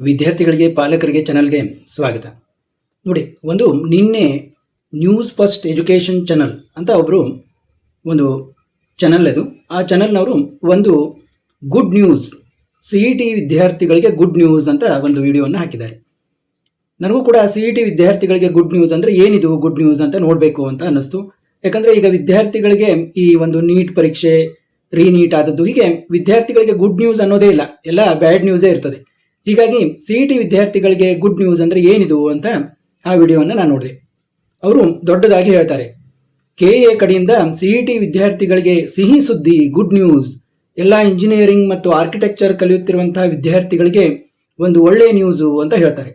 ವಿದ್ಯಾರ್ಥಿಗಳಿಗೆ ಪಾಲಕರಿಗೆ ಚಾನಲ್ಗೆ ಸ್ವಾಗತ. ನೋಡಿ, ನಿನ್ನೆ ನ್ಯೂಸ್ ಫಸ್ಟ್ ಎಜುಕೇಷನ್ ಚಾನಲ್ ಅಂತ ಒಬ್ಬರು ಒಂದು ಚಾನಲ್ ಅದು. ಆ ಚಾನಲ್ನವರು ಒಂದು ಗುಡ್ ನ್ಯೂಸ್, CET ವಿದ್ಯಾರ್ಥಿಗಳಿಗೆ ಗುಡ್ ನ್ಯೂಸ್ ಅಂತ ಒಂದು ವಿಡಿಯೋವನ್ನು ಹಾಕಿದ್ದಾರೆ. ನನಗೂ ಕೂಡ CET ವಿದ್ಯಾರ್ಥಿಗಳಿಗೆ ಗುಡ್ ನ್ಯೂಸ್ ಅಂದರೆ ಏನಿದು ಗುಡ್ ನ್ಯೂಸ್ ಅಂತ ನೋಡಬೇಕು ಅಂತ ಅನ್ನಿಸ್ತು. ಯಾಕಂದರೆ ಈಗ ವಿದ್ಯಾರ್ಥಿಗಳಿಗೆ ಈ ಒಂದು ನೀಟ್ ಪರೀಕ್ಷೆ, ರೀನೀಟ್ ಆದದ್ದು, ಹೀಗೆ ವಿದ್ಯಾರ್ಥಿಗಳಿಗೆ ಗುಡ್ ನ್ಯೂಸ್ ಅನ್ನೋದೇ ಇಲ್ಲ, ಎಲ್ಲ ಬ್ಯಾಡ್ ನ್ಯೂಸೇ ಇರ್ತದೆ. ಹೀಗಾಗಿ CET ವಿದ್ಯಾರ್ಥಿಗಳಿಗೆ ಗುಡ್ ನ್ಯೂಸ್ ಅಂದರೆ ಏನಿದು ಅಂತ ಆ ವಿಡಿಯೋವನ್ನು ನಾನು ನೋಡಿದೆ. ಅವರು ದೊಡ್ಡದಾಗಿ ಹೇಳ್ತಾರೆ, KA ಕಡೆಯಿಂದ CET ವಿದ್ಯಾರ್ಥಿಗಳಿಗೆ ಸಿಹಿ ಸುದ್ದಿ, ಗುಡ್ ನ್ಯೂಸ್. ಎಲ್ಲ ಇಂಜಿನಿಯರಿಂಗ್ ಮತ್ತು ಆರ್ಕಿಟೆಕ್ಚರ್ ಕಲಿಯುತ್ತಿರುವಂತಹ ವಿದ್ಯಾರ್ಥಿಗಳಿಗೆ ಒಂದು ಒಳ್ಳೆಯ ನ್ಯೂಸು ಅಂತ ಹೇಳ್ತಾರೆ.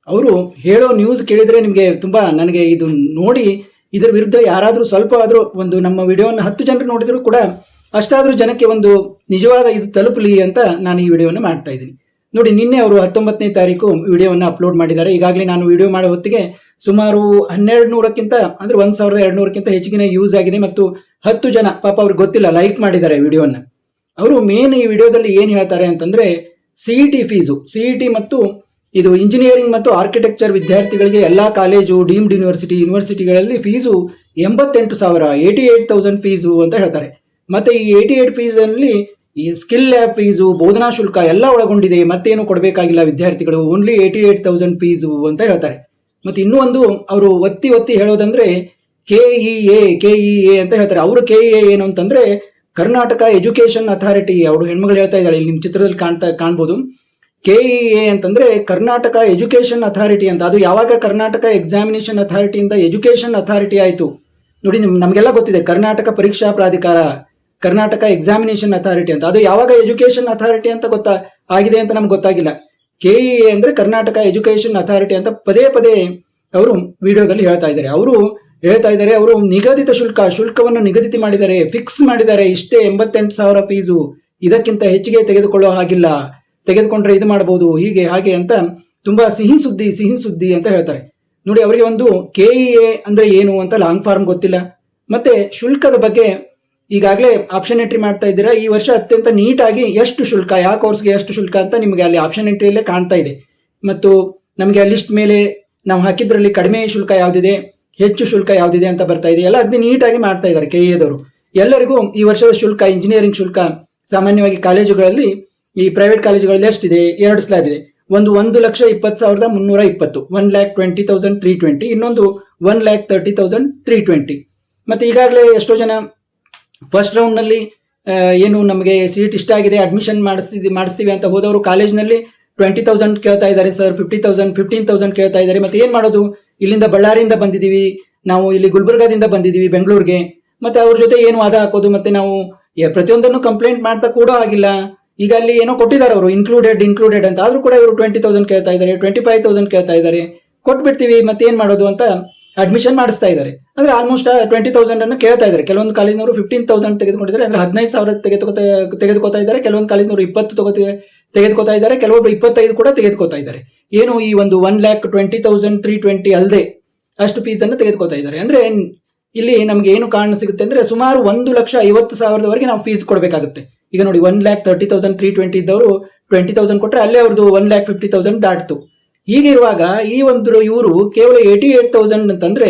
ಅವರು ಹೇಳೋ ನ್ಯೂಸ್ ಕೇಳಿದರೆ ನಿಮಗೆ ನನಗೆ ಇದು ನೋಡಿ ಇದರ ವಿರುದ್ಧ ಯಾರಾದರೂ ಸ್ವಲ್ಪ ಆದರೂ ನಮ್ಮ ವಿಡಿಯೋನ 10 ಜನರು ನೋಡಿದರೂ ಕೂಡ ಅಷ್ಟಾದರೂ ಜನಕ್ಕೆ ಒಂದು ನಿಜವಾದ ಇದು ತಲುಪಲಿ ಅಂತ ನಾನು ಈ ವಿಡಿಯೋನ ಮಾಡ್ತಾ ಇದ್ದೀನಿ. ನೋಡಿ, ನಿನ್ನೆ ಅವರು 19ನೇ ತಾರೀಕು ವಿಡಿಯೋವನ್ನು ಅಪ್ಲೋಡ್ ಮಾಡಿದ್ದಾರೆ. ಈಗಾಗಲೇ ನಾನು ವಿಡಿಯೋ ಮಾಡೋ ಹೊತ್ತಿಗೆ ಸುಮಾರು 1200ಕ್ಕಿಂತ ಅಂದರೆ 1200ಕ್ಕಿಂತ ಹೆಚ್ಚಿನ ಯೂಸ್ ಆಗಿದೆ ಮತ್ತು 10 ಜನ ಪಾಪ ಅವ್ರಿಗೆ ಗೊತ್ತಿಲ್ಲ ಲೈಕ್ ಮಾಡಿದ್ದಾರೆ ವಿಡಿಯೋನ. ಅವರು ಮೇನ್ ಈ ವಿಡಿಯೋದಲ್ಲಿ ಏನು ಹೇಳ್ತಾರೆ ಅಂತಂದರೆ, CET ಫೀಸು, CET ಮತ್ತು ಇದು ಇಂಜಿನಿಯರಿಂಗ್ ಮತ್ತು ಆರ್ಕಿಟೆಕ್ಚರ್ ವಿದ್ಯಾರ್ಥಿಗಳಿಗೆ ಎಲ್ಲ ಕಾಲೇಜು, ಡೀಮ್ಡ್ ಯೂನಿವರ್ಸಿಟಿಗಳಲ್ಲಿ ಫೀಸು 88,000, 88,000 ಫೀಸು ಅಂತ ಹೇಳ್ತಾರೆ. ಮತ್ತು ಈ 88 ಫೀಸಲ್ಲಿ ಈ ಸ್ಕಿಲ್ ಲ್ಯಾಬ್ ಫೀಸು, ಬೋಧನಾ ಶುಲ್ಕ ಎಲ್ಲ ಒಳಗೊಂಡಿದೆ, ಮತ್ತೇನು ಕೊಡಬೇಕಾಗಿಲ್ಲ ವಿದ್ಯಾರ್ಥಿಗಳು, ಓನ್ಲಿ 88,000 ಫೀಸು ಅಂತ ಹೇಳ್ತಾರೆ. ಮತ್ತು ಇನ್ನೂ ಒಂದು ಅವರು ಒತ್ತಿ ಹೇಳೋದಂದ್ರೆ KEA ಅಂತ ಹೇಳ್ತಾರೆ. ಅವರು KEA ಏನು ಅಂತಂದ್ರೆ ಕರ್ನಾಟಕ ಎಜುಕೇಶನ್ ಅಥಾರಿಟಿ. ಅವರು ಹೆಣ್ಮಗಳು ಹೇಳ್ತಾ ಇದ್ದಾಳೆ, ಇಲ್ಲಿ ನಿಮ್ಮ ಚಿತ್ರದಲ್ಲಿ ಕಾಣ್ಬೋದು. KEA ಅಂತಂದ್ರೆ ಕರ್ನಾಟಕ ಎಜುಕೇಶನ್ ಅಥಾರಿಟಿ ಅಂತ. ಅದು ಯಾವಾಗ ಕರ್ನಾಟಕ ಎಕ್ಸಾಮಿನೇಷನ್ ಅಥಾರಿಟಿಯಿಂದ ಎಜುಕೇಶನ್ ಅಥಾರಿಟಿ ಆಯಿತು ನೋಡಿ, ನಮಗೆಲ್ಲ ಗೊತ್ತಿದೆ ಕರ್ನಾಟಕ ಪರೀಕ್ಷಾ ಪ್ರಾಧಿಕಾರ, ಕರ್ನಾಟಕ ಎಕ್ಸಾಮಿನೇಷನ್ ಅಥಾರಿಟಿ ಅಂತ. ಅದು ಯಾವಾಗ ಎಜುಕೇಶನ್ ಅಥಾರಿಟಿ ಅಂತ ಆಗಿದೆ ಅಂತ ನಮ್ಗೆ ಗೊತ್ತಾಗಿಲ್ಲ. KEA ಅಂದ್ರೆ ಕರ್ನಾಟಕ ಎಜುಕೇಶನ್ ಅಥಾರಿಟಿ ಅಂತ ಪದೇ ಅವರು ವಿಡಿಯೋದಲ್ಲಿ ಹೇಳ್ತಾ ಇದ್ದಾರೆ. ಅವರು ನಿಗದಿತ ಶುಲ್ಕವನ್ನು ನಿಗದಿತ ಮಾಡಿದ್ದಾರೆ, ಫಿಕ್ಸ್ ಮಾಡಿದ್ದಾರೆ. ಇಷ್ಟೇ 88,000 ಫೀಸು, ಇದಕ್ಕಿಂತ ಹೆಚ್ಚಿಗೆ ತೆಗೆದುಕೊಳ್ಳೋ ಹಾಗಿಲ್ಲ, ತೆಗೆದುಕೊಂಡ್ರೆ ಇದು ಮಾಡಬಹುದು, ಹೀಗೆ ಹಾಗೆ ಅಂತ ತುಂಬಾ ಸಿಹಿ ಸುದ್ದಿ ಅಂತ ಹೇಳ್ತಾರೆ. ನೋಡಿ, ಅವರಿಗೆ ಒಂದು KEA ಅಂದ್ರೆ ಏನು ಅಂತ ಲಾಂಗ್ ಫಾರ್ಮ್ ಗೊತ್ತಿಲ್ಲ. ಮತ್ತೆ ಶುಲ್ಕದ ಬಗ್ಗೆ ಈಗಾಗಲೇ ಆಪ್ಷನ್ ಎಂಟ್ರಿ ಮಾಡ್ತಾ ಇದ್ದೀರಾ. ಈ ವರ್ಷ ಅತ್ಯಂತ ನೀಟಾಗಿ ಎಷ್ಟು ಶುಲ್ಕ, ಯಾವ ಕೋರ್ಸ್ಗೆ ಎಷ್ಟು ಶುಲ್ಕ ಅಂತ ನಿಮಗೆ ಅಲ್ಲಿ ಆಪ್ಷನ್ ಎಂಟ್ರಿಯಲ್ಲೇ ಕಾಣ್ತಾ ಇದೆ. ಮತ್ತು ನಮಗೆ ಆ ಲಿಸ್ಟ್ ಮೇಲೆ ನಾವು ಹಾಕಿದ್ರಲ್ಲಿ ಕಡಿಮೆ ಶುಲ್ಕ ಯಾವುದಿದೆ, ಹೆಚ್ಚು ಶುಲ್ಕ ಯಾವುದಿದೆ ಅಂತ ಬರ್ತಾ ಇದೆ. ಎಲ್ಲ ಅಗ್ದಿ ನೀಟಾಗಿ ಮಾಡ್ತಾ ಇದ್ದಾರೆ KEAದವರು. ಎಲ್ಲರಿಗೂ ಈ ವರ್ಷದ ಶುಲ್ಕ, ಇಂಜಿನಿಯರಿಂಗ್ ಶುಲ್ಕ ಸಾಮಾನ್ಯವಾಗಿ ಕಾಲೇಜುಗಳಲ್ಲಿ, ಈ ಪ್ರೈವೇಟ್ ಕಾಲೇಜುಗಳಲ್ಲಿ ಎಷ್ಟಿದೆ? 2 ಸ್ಲ್ಯಾಬ್ ಇದೆ. ಒಂದು 1,20,320, 1,20,320, ಇನ್ನೊಂದು 1,30,320. ಮತ್ತೆ ಈಗಾಗಲೇ ಎಷ್ಟೋ ಜನ ಫಸ್ಟ್ ರೌಂಡ್ ನಲ್ಲಿ ಏನು ನಮಗೆ ಸೀಟ್ ಇಷ್ಟ ಆಗಿದೆ, ಅಡ್ಮಿಷನ್ ಮಾಡಿಸ್ತೀವಿ ಅಂತ ಹೋದವರು ಕಾಲೇಜ್ನಲ್ಲಿ 20,000 ಕೇಳ್ತಾ ಇದ್ದಾರೆ ಸರ್, 50,000, 15,000 ಕೇಳ್ತಾ ಇದ್ದಾರೆ. ಮತ್ತೆ ಏನ್ ಮಾಡೋದು? ಇಲ್ಲಿಂದ ಬಳ್ಳಾರಿಯಿಂದ ಬಂದಿದ್ದೀವಿ ನಾವು, ಇಲ್ಲಿ ಗುಲ್ಬರ್ಗಾದಿಂದ ಬಂದಿದ್ದೀವಿ ಬೆಂಗಳೂರಿಗೆ, ಮತ್ತೆ ಅವ್ರ ಜೊತೆ ಏನು ವಾದ ಹಾಕೋದು? ಮತ್ತೆ ನಾವು ಪ್ರತಿಯೊಂದನ್ನು ಕಂಪ್ಲೇಂಟ್ ಮಾಡ್ತಾ ಕೂಡ ಆಗಿಲ್ಲ. ಈಗ ಅಲ್ಲಿ ಏನೋ ಕೊಟ್ಟಿದ್ದಾರೆ ಅವರು ಇನ್ಕ್ಲೂಡೆಡ್ ಅಂತ, ಆದ್ರೂ ಕೂಡ ಇವರು 20,000 ಕೇಳ್ತಾ ಇದ್ದಾರೆ, 25,000 ಕೇಳ್ತಾ ಇದ್ದಾರೆ. ಕೊಟ್ಬಿಡ್ತೀವಿ ಮತ್ತೆ ಏನ್ ಮಾಡೋದು ಅಂತ ಅಡ್ಮಿಷನ್ ಮಾಡಿಸ್ತಾ ಇದ್ದಾರೆ. ಅಂದ್ರೆ ಆಲ್ಮೋಸ್ಟ್ 20,000 ಅನ್ನು ಕೇಳ್ತಾ ಇದ್ದಾರೆ. ಕೆಲವೊಂದು ಕಾಲೇಜ್ನವರು 15,000 ತೆಗೆದುಕೊಂಡಿದ್ದಾರೆ, ಅಂದ್ರೆ 15,000 ತೆಗೆದುಕೊತಾ ಇದ್ದಾರೆ. ಕೆಲವೊಂದು ಕಾಲೇಜ್ನವರು 20 ತೆಗೆದುಕೊತಾ ಇದ್ದಾರೆ, ಕೆಲವೊಬ್ರು 25 ಕೂಡ ತೆಗೆದುಕೊತಾ ಇದ್ದಾರೆ. ಏನು ಈ ಒಂದು 1,20,320 ಅಲ್ಲದೆ ಅಷ್ಟು ಫೀಸ್ ಅನ್ನು ತೆಗೆದುಕೊತಾ ಇದ್ದಾರೆ. ಅಂದ್ರೆ ಇಲ್ಲಿ ನಮ್ಗೆ ಏನು ಕಾರಣ ಸಿಗುತ್ತೆ ಅಂದ್ರೆ ಸುಮಾರು 1,50,000 ನಾವು ಫೀಸ್ ಕೊಡಬೇಕಾಗುತ್ತೆ. ಈಗ ನೋಡಿ, 1,30,320 ಇದ್ದವರು 20,000 ಕೊಟ್ಟರೆ ಅಲ್ಲೇ ಅವ್ರದ್ದು 1,50,000 ದಾಟ್ತು. ಹೀಗಿರುವಾಗ ಇವರು ಕೇವಲ 88,000 ಅಂತಂದ್ರೆ,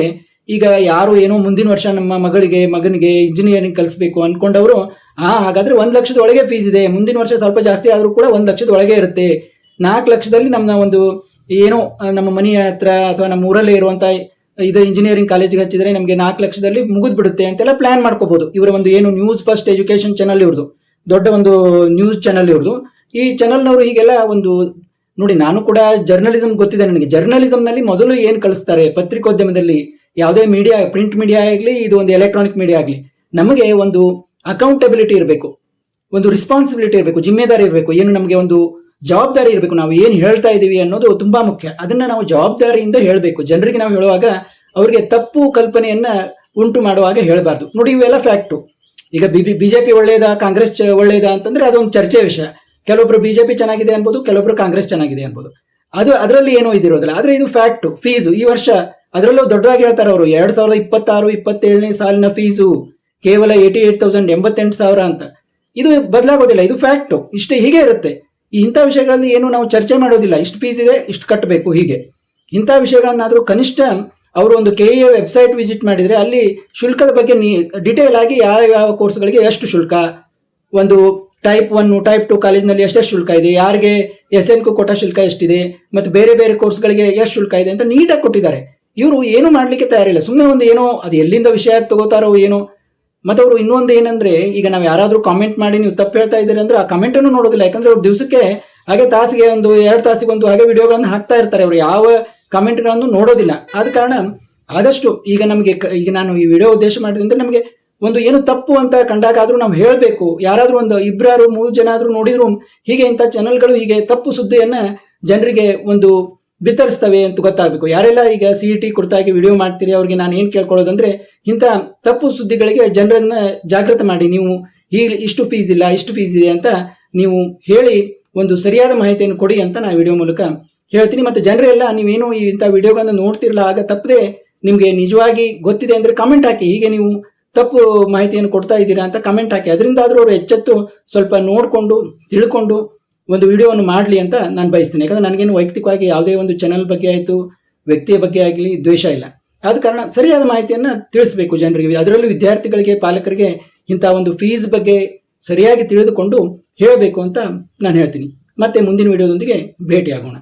ಈಗ ಯಾರು ಏನೋ ಮುಂದಿನ ವರ್ಷ ನಮ್ಮ ಮಗನಿಗೆ ಇಂಜಿನಿಯರಿಂಗ್ ಕಲಿಸ್ಬೇಕು ಅನ್ಕೊಂಡವರು, ಹಾಗಾದ್ರೆ 1 ಲಕ್ಷದ ಒಳಗೆ ಫೀಸ್ ಇದೆ, ಮುಂದಿನ ವರ್ಷ ಸ್ವಲ್ಪ ಜಾಸ್ತಿ ಆದ್ರೂ ಕೂಡ 1 ಲಕ್ಷದ ಒಳಗೆ ಇರುತ್ತೆ, 4 ಲಕ್ಷದಲ್ಲಿ ನಮ್ಮ ಮನೆಯ ಹತ್ರ ಅಥವಾ ನಮ್ಮ ಊರಲ್ಲೇ ಇರುವಂತ ಇದು ಇಂಜಿನಿಯರಿಂಗ್ ಕಾಲೇಜಿಗೆ ಹಚ್ಚಿದ್ರೆ ನಮಗೆ 4 ಲಕ್ಷದಲ್ಲಿ ಮುಗಿದ್ ಬಿಡುತ್ತೆ ಅಂತೆಲ್ಲ ಪ್ಲಾನ್ ಮಾಡ್ಕೋಬಹುದು. ಇವರ ಒಂದು ಏನು ನ್ಯೂಸ್ ಫಸ್ಟ್ ಎಜುಕೇಶನ್ ಚಾನಲ್ ಇವ್ರದ್ದು, ದೊಡ್ಡ ಒಂದು ನ್ಯೂಸ್ ಚಾನಲ್ ಇವ್ರದ್ದು. ಈ ಚಾನಲ್ನವರು ಹೀಗೆಲ್ಲ ನೋಡಿ, ನಾನು ಕೂಡ ಜರ್ನಲಿಸಂ ಗೊತ್ತಿದೆ ನನಗೆ. ಜರ್ನಲಿಸಂ ನಲ್ಲಿ ಮೊದಲು ಏನ್ ಕಳಿಸ್ತಾರೆ, ಪತ್ರಿಕೋದ್ಯಮದಲ್ಲಿ ಯಾವುದೇ ಮೀಡಿಯಾ, ಪ್ರಿಂಟ್ ಮೀಡಿಯಾ ಆಗಲಿ, ಇದು ಒಂದು ಎಲೆಕ್ಟ್ರಾನಿಕ್ ಮೀಡಿಯಾ ಆಗಲಿ, ನಮಗೆ ಒಂದು ಅಕೌಂಟಬಿಲಿಟಿ ಇರಬೇಕು, ಒಂದು ರೆಸ್ಪಾನ್ಸಿಬಿಲಿಟಿ ಇರಬೇಕು, ಜಿಮ್ಮೆದಾರಿ ಇರಬೇಕು, ಏನು ನಮಗೆ ಒಂದು ಜವಾಬ್ದಾರಿ ಇರಬೇಕು. ನಾವು ಏನು ಹೇಳ್ತಾ ಇದೀವಿ ಅನ್ನೋದು ತುಂಬಾ ಮುಖ್ಯ. ಅದನ್ನ ನಾವು ಜವಾಬ್ದಾರಿಯಿಂದ ಹೇಳಬೇಕು. ಜನರಿಗೆ ನಾವು ಹೇಳುವಾಗ ಅವರಿಗೆ ತಪ್ಪು ಕಲ್ಪನೆಯನ್ನ ಉಂಟು ಮಾಡುವಾಗ ಹೇಳಬಾರ್ದು. ನೋಡಿ, ಇವೆಲ್ಲ ಫ್ಯಾಕ್ಟು. ಈಗ ಬಿಜೆಪಿ ಒಳ್ಳೇದಾ, ಕಾಂಗ್ರೆಸ್ ಒಳ್ಳೇದಾ ಅಂತಂದ್ರೆ ಅದೊಂದು ಚರ್ಚೆ ವಿಷಯ. ಕೆಲವೊಬ್ರು ಬಿಜೆಪಿ ಚೆನ್ನಾಗಿದೆ ಅನ್ಬೋದು, ಕೆಲವೊಬ್ರು ಕಾಂಗ್ರೆಸ್ ಚೆನ್ನಾಗಿದೆ ಅನ್ಬೋದು. ಅದರಲ್ಲಿ ಏನೋ ಇದಿರೋದಿಲ್ಲ. ಆದ್ರೆ ಇದು ಫ್ಯಾಕ್ಟ್. ಫೀಸು ಈ ವರ್ಷ ಅದರಲ್ಲೂ ದೊಡ್ಡದಾಗಿ ಹೇಳ್ತಾರೆ ಅವರು, 2026-27ನೇ ಸಾಲಿನ ಫೀಸು ಕೇವಲ 88,000, 88,000 ಅಂತ. ಇದು ಬದಲಾಗೋದಿಲ್ಲ, ಇದು ಫ್ಯಾಕ್ಟ್. ಇಷ್ಟೇ, ಹೀಗೆ ಇರುತ್ತೆ. ಇಂಥ ವಿಷಯಗಳಲ್ಲಿ ಏನು ನಾವು ಚರ್ಚೆ ಮಾಡೋದಿಲ್ಲ, ಇಷ್ಟು ಫೀಸ್ ಇದೆ, ಇಷ್ಟು ಕಟ್ಟಬೇಕು, ಹೀಗೆ ಇಂಥ ವಿಷಯಗಳನ್ನಾದರೂ ಕನಿಷ್ಠ ಅವರು ಒಂದು KEA ವೆಬ್ಸೈಟ್ ವಿಸಿಟ್ ಮಾಡಿದರೆ ಅಲ್ಲಿ ಶುಲ್ಕದ ಬಗ್ಗೆ ಡಿಟೇಲ್ ಆಗಿ ಯಾವ ಯಾವ ಕೋರ್ಸ್ಗಳಿಗೆ ಎಷ್ಟು ಶುಲ್ಕ, ಒಂದು ಟೈಪ್ 1 ಟೈಪ್ 2 ಕಾಲೇಜ್ನಲ್ಲಿ ಎಷ್ಟೆಷ್ಟು ಶುಲ್ಕ ಇದೆ, ಯಾರಿಗೆ SN ಕೋಟಾ ಶುಲ್ಕ ಎಷ್ಟಿದೆ, ಮತ್ತು ಬೇರೆ ಬೇರೆ ಕೋರ್ಸ್ಗಳಿಗೆ ಎಷ್ಟು ಶುಲ್ಕ ಇದೆ ಅಂತ ನೀಟಾಗಿ ಕೊಟ್ಟಿದ್ದಾರೆ. ಇವರು ಏನು ಮಾಡಲಿಕ್ಕೆ ತಯಾರಿಲ್ಲ, ಸುಮ್ಮನೆ ಒಂದು ಏನೋ ಅದು ಎಲ್ಲಿಂದ ವಿಷಯ ತಗೋತಾರೋ ಏನೋ. ಮತ್ತು ಅವರು ಇನ್ನೊಂದು ಏನಂದ್ರೆ, ಈಗ ನಾವು ಯಾರಾದರೂ ಕಾಮೆಂಟ್ ಮಾಡಿ ನೀವು ತಪ್ಪು ಹೇಳ್ತಾ ಇದ್ದೀರಿ ಅಂದ್ರೆ ಆ ಕಮೆಂಟನ್ನು ನೋಡೋದಿಲ್ಲ, ಯಾಕಂದ್ರೆ ಅವ್ರು ದಿವಸಕ್ಕೆ ಹಾಗೆ ತಾಸಿಗೆ ಒಂದು 2 ತಾಸಿಗೊಂದು ಹಾಗೆ ವಿಡಿಯೋಗಳನ್ನು ಹಾಕ್ತಾ ಇರ್ತಾರೆ, ಅವರು ಯಾವ ಕಮೆಂಟ್ಗಳನ್ನು ನೋಡೋದಿಲ್ಲ. ಆದ ಕಾರಣ ಆದಷ್ಟು ಈಗ ನಮಗೆ ಈಗ ನಾನು ಈ ವಿಡಿಯೋ ಉದ್ದೇಶ ಮಾಡಿದ್ರೆ ನಮಗೆ ಒಂದು ಏನು ತಪ್ಪು ಅಂತ ಕಂಡಾಗ ಆದ್ರೂ ನಾವು ಹೇಳಬೇಕು. ಯಾರಾದ್ರೂ ಒಂದು 2-3 ಜನ ಆದ್ರೂ ನೋಡಿದ್ರು ಹೀಗೆ ಇಂಥ ಚಾನೆಲ್ಗಳು ಹೀಗೆ ತಪ್ಪು ಸುದ್ದಿಯನ್ನ ಜನರಿಗೆ ಒಂದು ಬಿತ್ತರಿಸ್ತವೆ ಅಂತ ಗೊತ್ತಾಗಬೇಕು. ಯಾರೆಲ್ಲ ಈಗ CET ಕುರಿತಾಗಿ ವಿಡಿಯೋ ಮಾಡ್ತೀರಿ ಅವ್ರಿಗೆ ನಾನು ಏನ್ ಕೇಳ್ಕೊಳ್ಳೋದಂದ್ರೆ, ಇಂಥ ತಪ್ಪು ಸುದ್ದಿಗಳಿಗೆ ಜನರನ್ನ ಜಾಗೃತ ಮಾಡಿ, ನೀವು ಇಷ್ಟು ಫೀಸ್ ಇಲ್ಲ, ಇಷ್ಟು ಫೀಸ್ ಇದೆ ಅಂತ ನೀವು ಹೇಳಿ ಒಂದು ಸರಿಯಾದ ಮಾಹಿತಿಯನ್ನು ಕೊಡಿ ಅಂತ ನಾನು ವಿಡಿಯೋ ಮೂಲಕ ಹೇಳ್ತೀನಿ. ಮತ್ತು ಜನರೆಲ್ಲ ನೀವೇನು ಇಂಥ ವಿಡಿಯೋಗಳನ್ನ ನೋಡ್ತಿರಲ್ಲ, ಆಗ ತಪ್ಪದೆ ನಿಮ್ಗೆ ನಿಜವಾಗಿ ಗೊತ್ತಿದೆ ಅಂದ್ರೆ ಕಮೆಂಟ್ ಹಾಕಿ, ಹೀಗೆ ನೀವು ತಪ್ಪು ಮಾಹಿತಿಯನ್ನು ಕೊಡ್ತಾ ಇದ್ದೀರಾ ಅಂತ ಕಮೆಂಟ್ ಹಾಕಿ. ಅದರಿಂದಾದ್ರೂ ಅವರು ಎಚ್ಚೆತ್ತು ಸ್ವಲ್ಪ ನೋಡಿಕೊಂಡು ತಿಳ್ಕೊಂಡು ಒಂದು ವಿಡಿಯೋವನ್ನು ಮಾಡಲಿ ಅಂತ ನಾನು ಬಯಸ್ತೀನಿ. ಯಾಕಂದ್ರೆ ನನಗೇನು ವೈಯಕ್ತಿಕವಾಗಿ ಯಾವುದೇ ಒಂದು ಚಾನಲ್ ಬಗ್ಗೆ ಆಯಿತು, ವ್ಯಕ್ತಿಯ ಬಗ್ಗೆ ಆಗಲಿ ದ್ವೇಷ ಇಲ್ಲ. ಆದ ಕಾರಣ ಸರಿಯಾದ ಮಾಹಿತಿಯನ್ನು ತಿಳಿಸ್ಬೇಕು ಜನರಿಗೆ, ಅದರಲ್ಲೂ ವಿದ್ಯಾರ್ಥಿಗಳಿಗೆ, ಪಾಲಕರಿಗೆ ಇಂಥ ಒಂದು ಫೀಸ್ ಬಗ್ಗೆ ಸರಿಯಾಗಿ ತಿಳಿದುಕೊಂಡು ಹೇಳಬೇಕು ಅಂತ ನಾನು ಹೇಳ್ತೀನಿ. ಮತ್ತೆ ಮುಂದಿನ ವಿಡಿಯೋದೊಂದಿಗೆ ಭೇಟಿಯಾಗೋಣ.